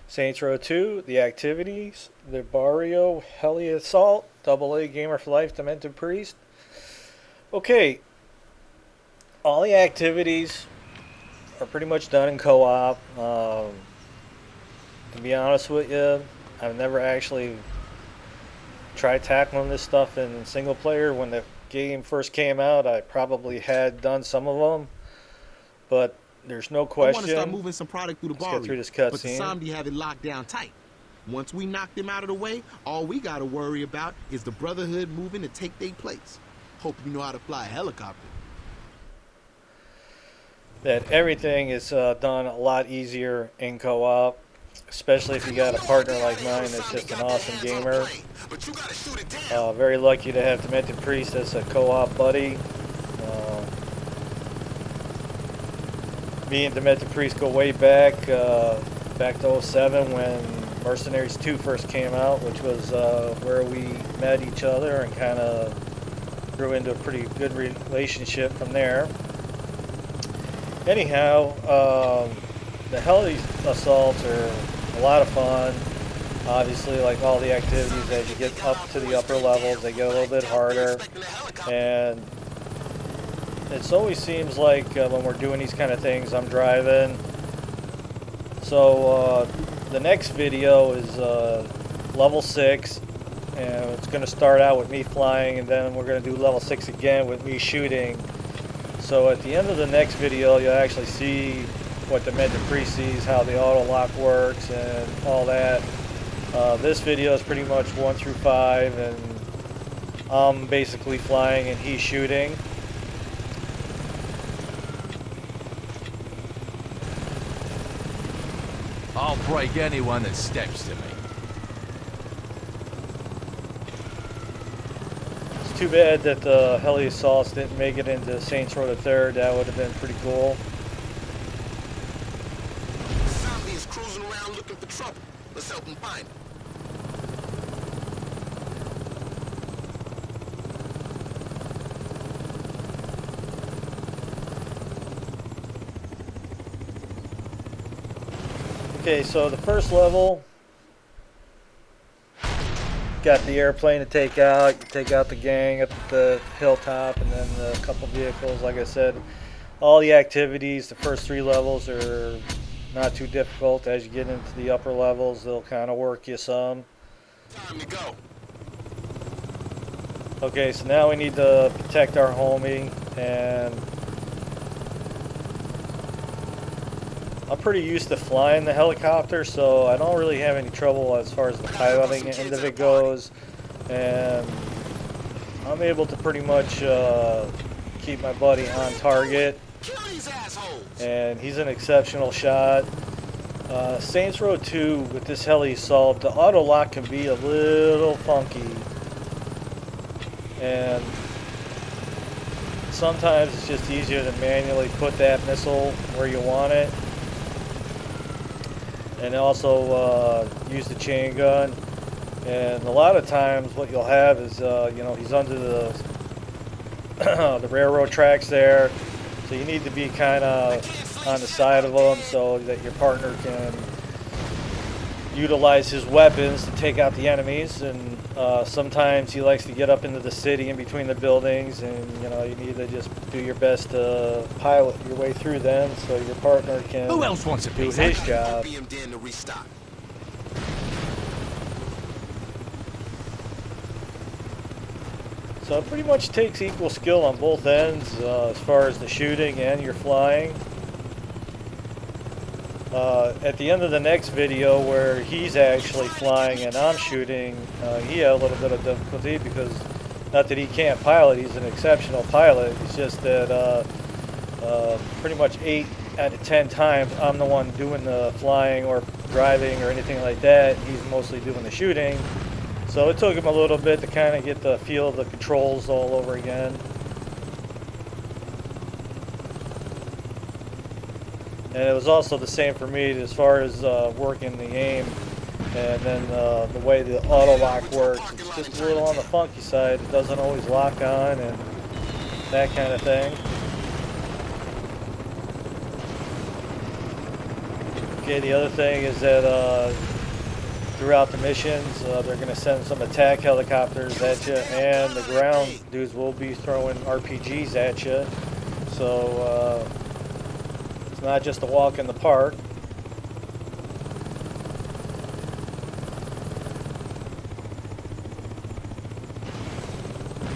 Saints Row 2, the activities, the Barrio, Heli Assault, AA Gamer for Life, Demented Priest. Okay, all the activities are pretty much done in co-op. To be honest with you, I've never actually tried tackling this stuff in single player. When the game first came out, I probably had done some of them, but there's no I want to start question. moving some product through the Let's Barro, get through this but the cutscene. zombie have it locked down tight. Once we knock them out of the way, all we gotta worry about is the Brotherhood moving to take their place. Hope you know how to fly a helicopter. That everything is done a lot easier in co-op, especially if you got a partner like mine that's just an awesome gamer. Very lucky to have Demented Priest as a co-op buddy. Me and Demented Priest go way back, back to '07 when Mercenaries 2 first came out, which was where we met each other and kind of grew into a pretty good relationship from there. Anyhow, the Heli assaults are a lot of fun. Obviously, like all the activities, as you get up to the upper levels, they get a little bit harder. And it always seems like when we're doing these kind of things, I'm driving. So the next video is level 6, and it's going to start out with me flying, and then we're going to do level 6 again with me shooting. So at the end of the next video, you'll actually see what the Demented Priest sees, how the auto lock works, and all that. This video is pretty much 1 through 5, and I'm basically flying and he's shooting. I'll break anyone that steps to me. It's too bad that the Heli Assaults didn't make it into Saints Row the 3rd. That would have been pretty cool. Zombie is cruising around looking for trouble. Let's help him find it. Okay, so the first level, got the airplane to take out. You take out the gang up at the hilltop, and then a couple vehicles. Like I said, all the activities, the first 3 levels are not too difficult. As you get into the upper levels, they'll kind of work you some. Time to go. Okay, so now we need to protect our homie, and I'm pretty used to flying the helicopter, so I don't really have any trouble as far as the piloting end of it goes, and I'm able to pretty much keep my buddy on target, and he's an exceptional shot. Saints Row 2 with this Heli Assault, the auto lock can be a little funky, and sometimes it's just easier to manually put that missile where you want it. And also use the chain gun. And a lot of times what you'll have is, you know, he's under the the railroad tracks there, so you need to be kind of on the side of him so that your partner can utilize his weapons to take out the enemies. And sometimes he likes to get up into the city in between the buildings, and you know, you need to just do your best to pilot your way through them so your partner can Who else wants a do piece? his job. So it pretty much takes equal skill on both ends as far as the shooting and your flying. At the end of the next video where he's actually flying and I'm shooting, he had a little bit of difficulty because, not that he can't pilot, he's an exceptional pilot. It's just that pretty much 8 out of 10 times I'm the one doing the flying or driving or anything like that. He's mostly doing the shooting. So it took him a little bit to kind of get the feel of the controls all over again. And it was also the same for me as far as working the aim, and then the way the auto lock works. It's just a little on the funky side. It doesn't always lock on and that kind of thing. Okay, the other thing is that throughout the missions, they're going to send some attack helicopters at you, and the ground dudes will be throwing RPGs at you. So it's not just a walk in the park.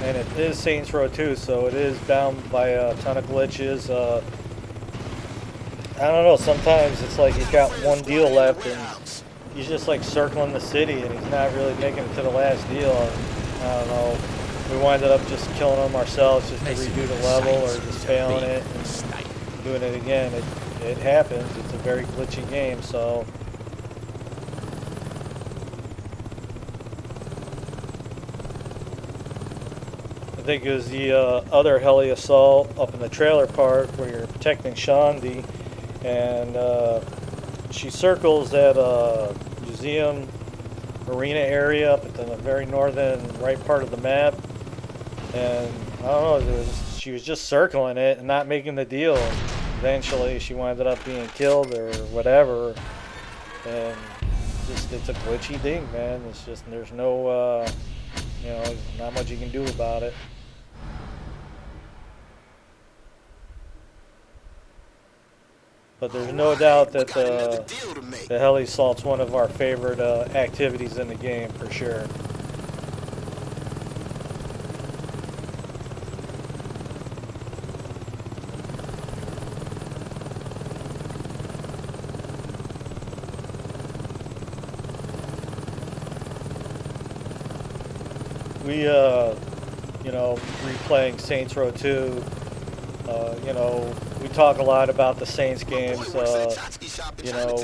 And it is Saints Row 2, so it is bound by a ton of glitches. I don't know, sometimes it's like he's got one deal left and he's just like circling the city and he's not really making it to the last deal. And I don't know, we winded up just killing him ourselves just to redo the level or just failing it and doing it again. It happens, it's a very glitchy game, so. I think it was the other Heli Assault up in the trailer park where you're protecting Shandi, and she circles that museum arena area up at the very northern right part of the map, and I don't know, she was just circling it and not making the deal. Eventually she wound up being killed or whatever, and just it's a glitchy thing, man. It's just there's no you know, not much you can do about it. But there's no doubt that the Heli Assault's one of our favorite activities in the game, for sure. We, you know, replaying Saints Row 2, you know, we talk a lot about the Saints games, you know,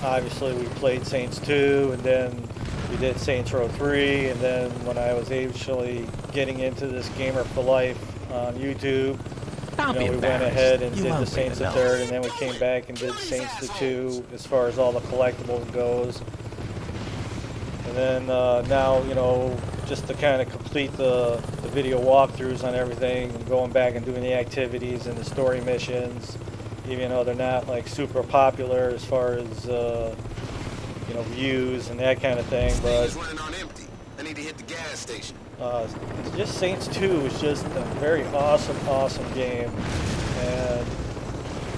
obviously we played Saints 2, and then we did Saints Row 3, and then when I was actually getting into this Gamer for Life on YouTube, you know, we went ahead and did the Saints the 3rd, and then we came back and did Saints the 2 as far as all the collectibles goes. And then now, you know, just to kind of complete the video walkthroughs on everything, and going back and doing the activities and the story missions, even though they're not like super popular as far as you know, views and that kind of thing. But I need to hit the gas station. Just Saints 2 is just a very awesome game, and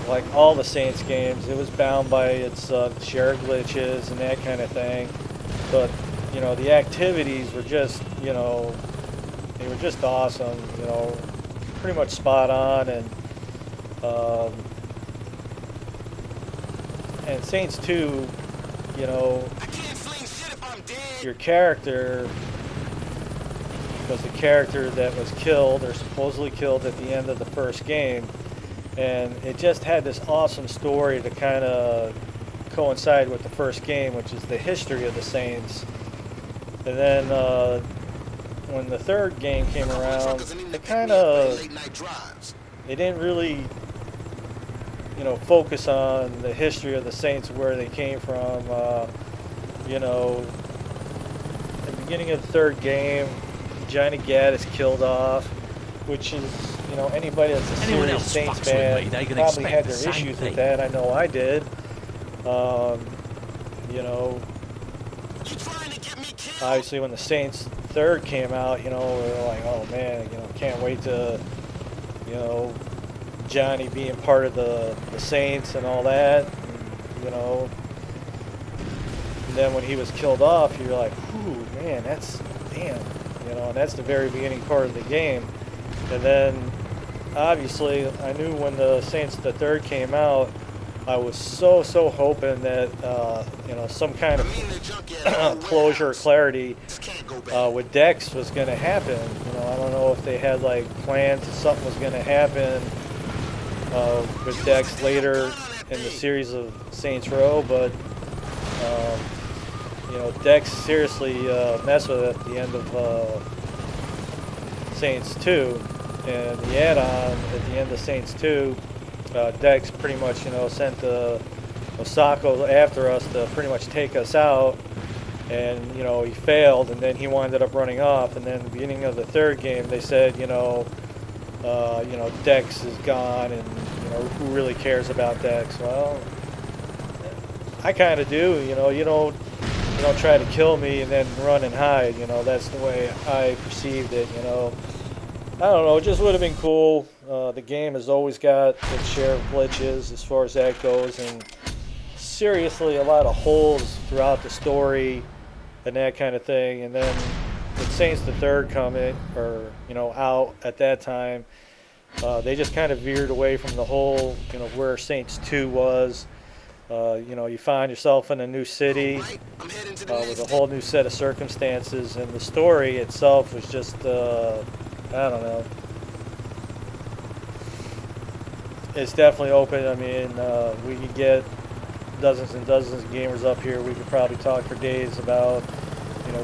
like all the Saints games, it was bound by its shared glitches and that kind of thing. But you know, the activities were just, you know, they were just awesome, you know, pretty much spot on. And Saints 2, you know, your character was the character that was killed or supposedly killed at the end of the first game, and it just had this awesome story to kind of coincide with the first game, which is the history of the Saints. And then when the third game came around, they didn't really, you know, focus on the history of the Saints, where they came from. You know, at the beginning of the third game, Johnny Gat is killed off, which is, you know, anybody that's a serious Saints fan probably had their issues with that. I know I did. You know, obviously when the Saints 3rd came out, you know, we were like, oh man, you know, can't wait to, you know, Johnny being part of the Saints and all that, and, you know. And then when he was killed off, you're like, ooh, man, that's, damn, you know, and that's the very beginning part of the game. And then, obviously, I knew when the Saints the 3rd came out, I was so hoping that, you know, some kind of closure or clarity with Dex was going to happen. You know, I don't know if they had, like, plans that something was going to happen with Dex later in the series of Saints Row, but, you know, Dex seriously messed with it at the end of Saints 2, and the add-on at the end of Saints 2, Dex pretty much, you know, sent Osako after us to pretty much take us out, and, you know, he failed, and then he ended up running off. And then at the beginning of the third game, they said, you know, Dex is gone, and, you who really cares about decks? Well, I kind of do. You don't try to kill me and then run and hide. That's the way I perceived it. I don't know. It just would have been cool. The game has always got its share of glitches as far as that goes, and seriously, a lot of holes throughout the story and that kind of thing. And then with Saints the Third coming, or out at that time, they just kind of veered away from the whole, where Saints 2 was. You find yourself in a new city with a whole new set of circumstances, and the story itself was just, I don't know. It's definitely open. I mean, we could get dozens and dozens of gamers up here. We could probably talk for days about,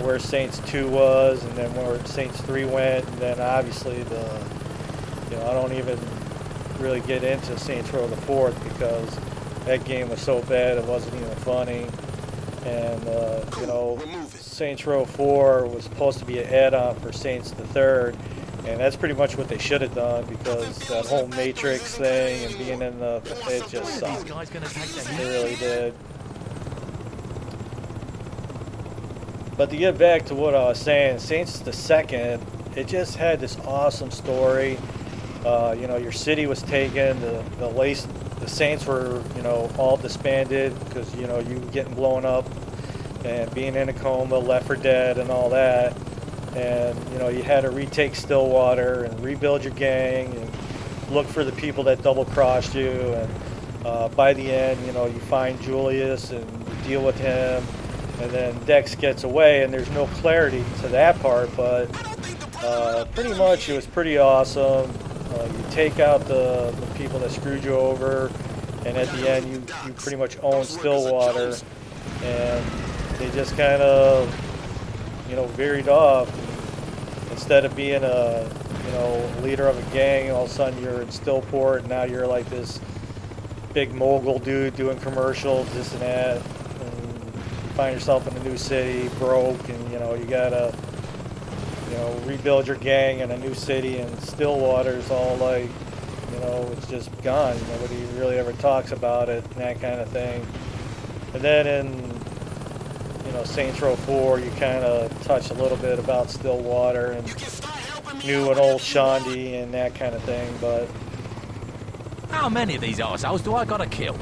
where Saints 2 was, and then where Saints 3 went, and then obviously I don't even really get into Saints Row the Fourth because that game was so bad it wasn't even funny. And Saints Row 4 was supposed to be an add-on for Saints the Third, and that's pretty much what they should have done, because that whole Matrix thing and being in it just sucked. It really did. But to get back to what I was saying, Saints the Second, it just had this awesome story. Your city was taken, the Saints were, all disbanded because, you were getting blown up and being in a coma, left for dead and all that. And, you had to retake Stillwater and rebuild your gang and look for the people that double-crossed you. And by the end, you find Julius and you deal with him. And then Dex gets away, and there's no clarity to that part, but pretty much it was pretty awesome. You take out the people that screwed you over, and at the end you pretty much own Stillwater, and they just kind of veered off. Instead of being a leader of a gang, all of a sudden you're in Stillport, and now you're like this big mogul dude doing commercials, this and that, and you find yourself in a new city, broke, and you gotta rebuild your gang in a new city, and Stillwater's all like, it's just gone. Nobody really ever talks about it and that kind of thing. And then in, Saints Row 4, you kind of touch a little bit about Stillwater and new and old Shandy and that kind of thing, but... How many of these arseholes do I gotta kill?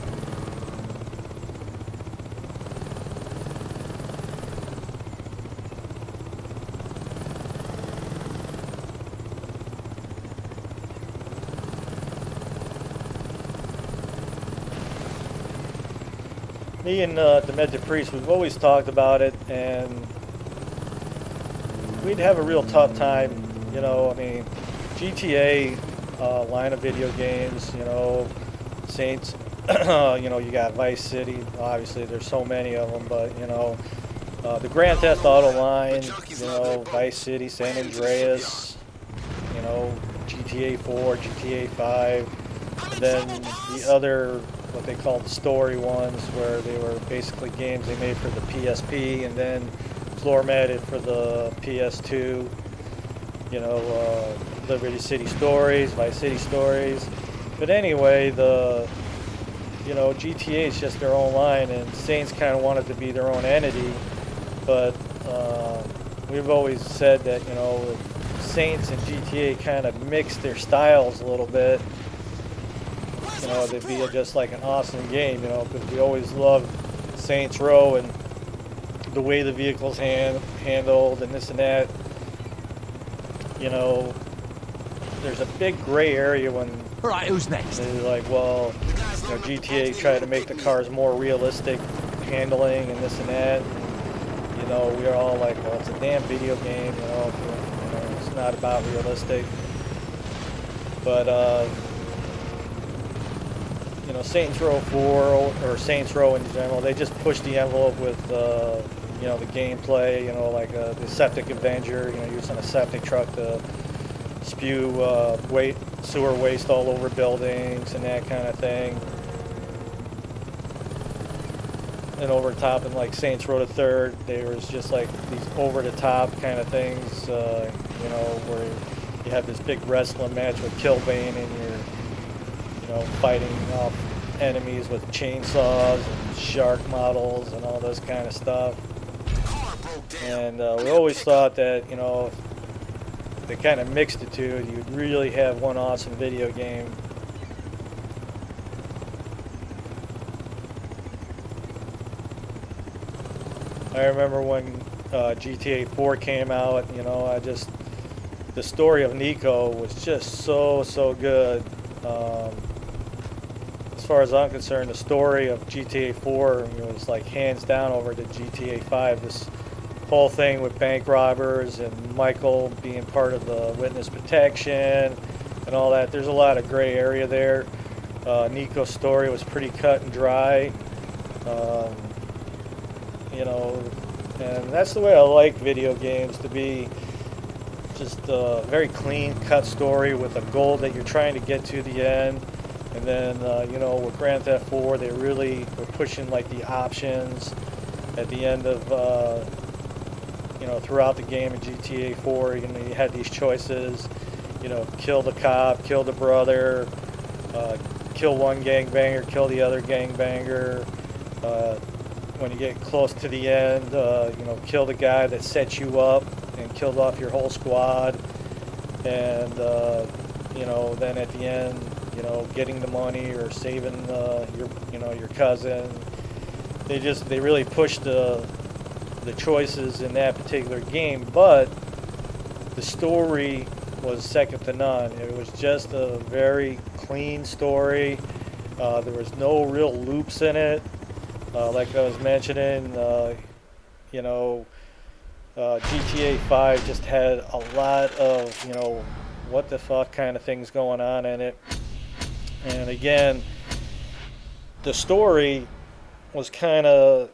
Me and Demented Priest, we've always talked about it, and we'd have a real tough time, I mean, GTA line of video games, Saints, you got Vice City, obviously there's so many of them, but, the Grand Theft Auto line, Vice City, San Andreas, GTA 4, GTA 5, and then the other, what they call the story ones, where they were basically games they made for the PSP and then floor-matted for the PS2, Liberty City Stories, Vice City Stories. But anyway, GTA is just their own line, and Saints kind of wanted to be their own entity, but we've always said that, Saints and GTA kind of mixed their styles a little bit. They'd be just like an awesome game, because we always loved Saints Row and the way the vehicles handled and this and that. There's a big gray area when Right, who's next? they're like, well, GTA tried to make the cars more realistic handling and this and that. We were all like, well, it's a damn video game, it's not about realistic. But Saints Row 4 or Saints Row in general, they just push the envelope with the gameplay, like the Septic Avenger, using a septic truck to spew sewer waste all over buildings and that kind of thing. And over top in like Saints Row the Third, there was just like these over the top kind of things, where you have this big wrestling match with Killbane and you're fighting off enemies with chainsaws and shark models and all this kind of stuff. And we always thought that, if they kind of mixed the two, you'd really have one awesome video game. I remember when GTA 4 came out, the story of Nico was just so good. As far as I'm concerned, the story of GTA 4 was like hands down over to GTA 5. This whole thing with bank robbers and Michael being part of the witness protection and all that. There's a lot of gray area there. Nico's story was pretty cut and dry. And that's the way I like video games to be. Just a very clean cut story with a goal that you're trying to get to the end. And then, with Grand Theft 4, they really were pushing like the options at the end of, throughout the game in GTA 4. You had these choices, kill the cop, kill the brother, kill one gangbanger, kill the other gangbanger. When you get close to the end, kill the guy that set you up and killed off your whole squad. And, then at the end, getting the money or saving your cousin. They really pushed the choices in that particular game, but the story was second to none. It was just a very clean story. There was no real loops in it. Like I was mentioning, GTA 5 just had a lot of, what the fuck kind of things going on in it. And again, the story was kind of,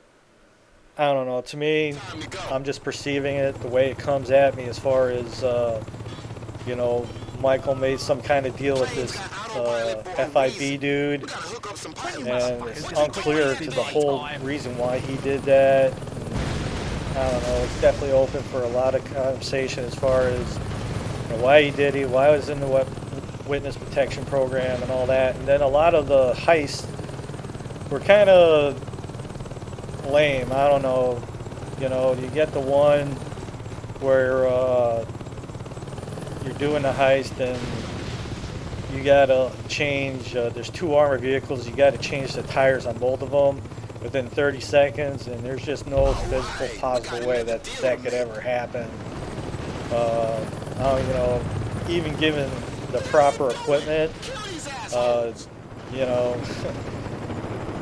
I don't know, to me, I'm just perceiving it the way it comes at me as far as, Michael made some kind of deal with this FIB dude, and it's unclear to the whole reason why he did that. I don't know, it's definitely open for a lot of conversation as far as why he did it, why he was in the witness protection program and all that. And then a lot of the heists were kind of lame. I don't know, you get the one where you're doing the heist and you gotta change, there's two armored vehicles, you gotta change the tires on both of them within 30 seconds, and there's just no physical possible way that could ever happen. Even given the proper equipment,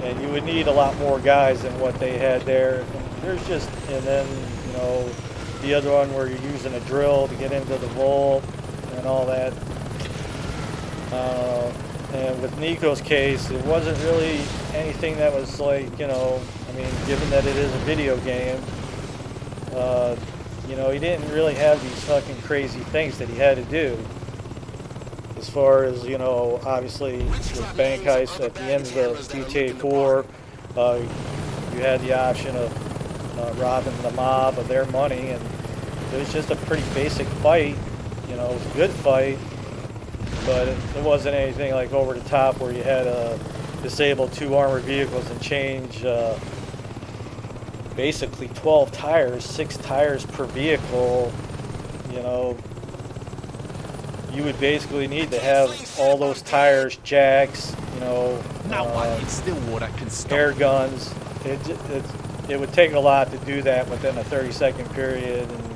and you would need a lot more guys than what they had there. And then, the other one where you're using a drill to get into the vault and all that. And with Nico's case, it wasn't really anything that was like, given that it is a video game, he didn't really have these fucking crazy things that he had to do. As far as, obviously with bank heists at the end of the GTA 4, you had the option of robbing the mob of their money, and it was just a pretty basic fight. It was a good fight, but it wasn't anything like over the top where you had to disable two armored vehicles and change basically 12 tires, 6 tires per vehicle. You would basically need to have all those tires, jacks, air guns. It would take a lot to do that within a 30-second period and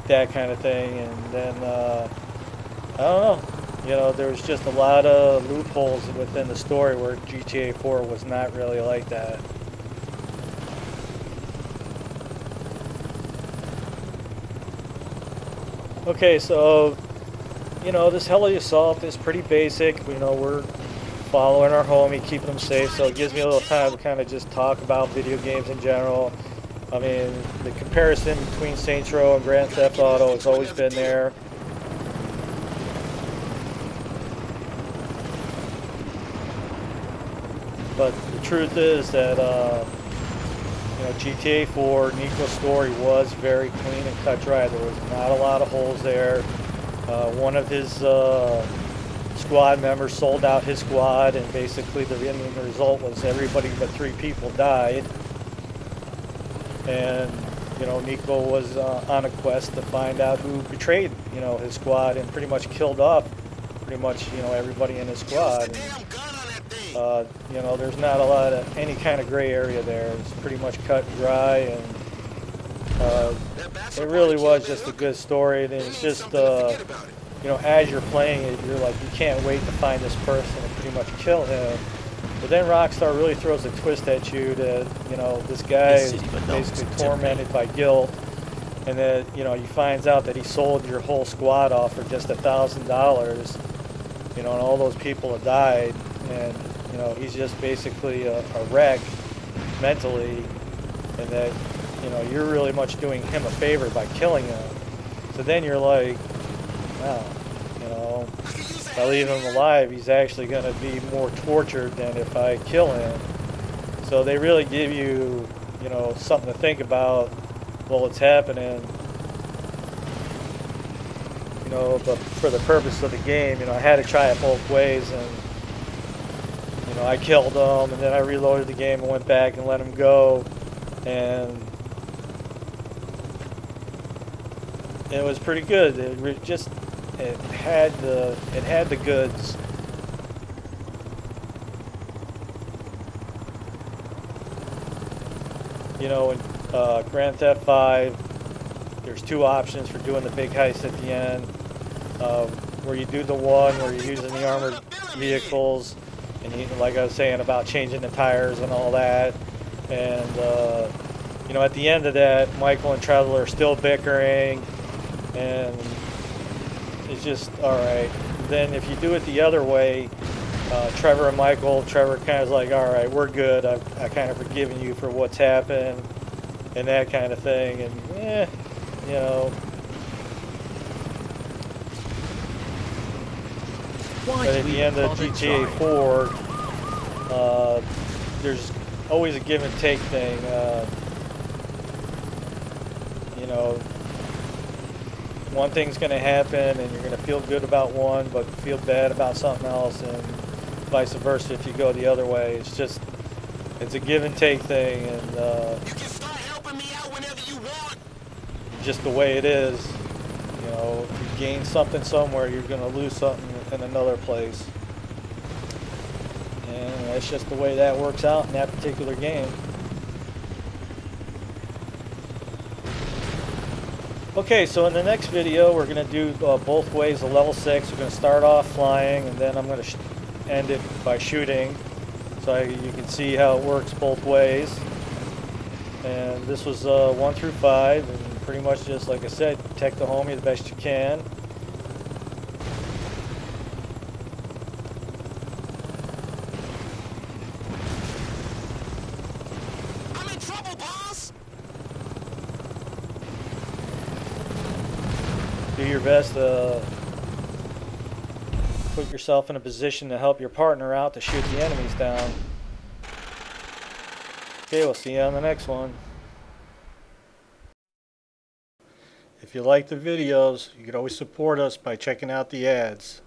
that kind of thing. And then, I don't know, there was just a lot of loopholes within the story where GTA 4 was not really like that. Okay, so, this Heli Assault is pretty basic. We're following our homie, keeping him safe, so it gives me a little time to kind of just talk about video games in general. I mean, the comparison between Saints Row and Grand Theft Auto has always been there. But the truth is that, GTA 4, Nico's story was very clean and cut dry. There was not a lot of holes there. One of his squad member sold out his squad, and basically the ending result was everybody but 3 people died. And you know, Nico was on a quest to find out who betrayed, you know, his squad and pretty much killed off pretty much, you know, everybody in his squad. And, you know, there's not a lot of any kind of gray area there. It's pretty much cut and dry, and it really was just a good story. And it's just, you know, as you're playing it, you're like, you can't wait to find this person and pretty much kill him. But then Rockstar really throws a twist at you that, you know, this guy is basically tormented by guilt, and that, you know, he finds out that he sold your whole squad off for just $1,000, you know, and all those people have died, and, you know, he's just basically a wreck mentally, and that, you know, you're really much doing him a favor by killing him. So then you're like, wow, you know, if I leave him alive, he's actually going to be more tortured than if I kill him. So they really give you, you know, something to think about while it's happening. You know, but for the purpose of the game, you know, I had to try it both ways, and, you know, I killed him, and then I reloaded the game and went back and let him go, and it was pretty good. It had the goods. You know, in Grand Theft 5, there's 2 options for doing the big heist at the end, where you do the one where you're using the armored vehicles, and you, like I was saying about changing the tires and all that, and you know, at the end of that, Michael and Trevor are still bickering, and it's just alright. Then if you do it the other way, Trevor kind of is like, alright, we're good, I kind of forgiven you for what's happened, and that kind of thing, and you know. But at the end of GTA 4, there's always a give and take thing. You know, one thing's going to happen and you're going to feel good about one but feel bad about something else, and vice versa if you go the other way. It's a give and take thing, and You can start helping me out whenever you want. just the way it is. You know, if you gain something somewhere, you're going to lose something in another place. And that's just the way that works out in that particular game. Okay, so in the next video, we're going to do both ways of level 6. We're going to start off flying, and then I'm going to end it by shooting. So you can see how it works both ways. And this was 1 through 5, and pretty much just like I said, protect the homie the best you can. I'm in trouble, boss. Do your best to put yourself in a position to help your partner out to shoot the enemies down. Okay, we'll see you on the next one. If you like the videos, you can always support us by checking out the ads.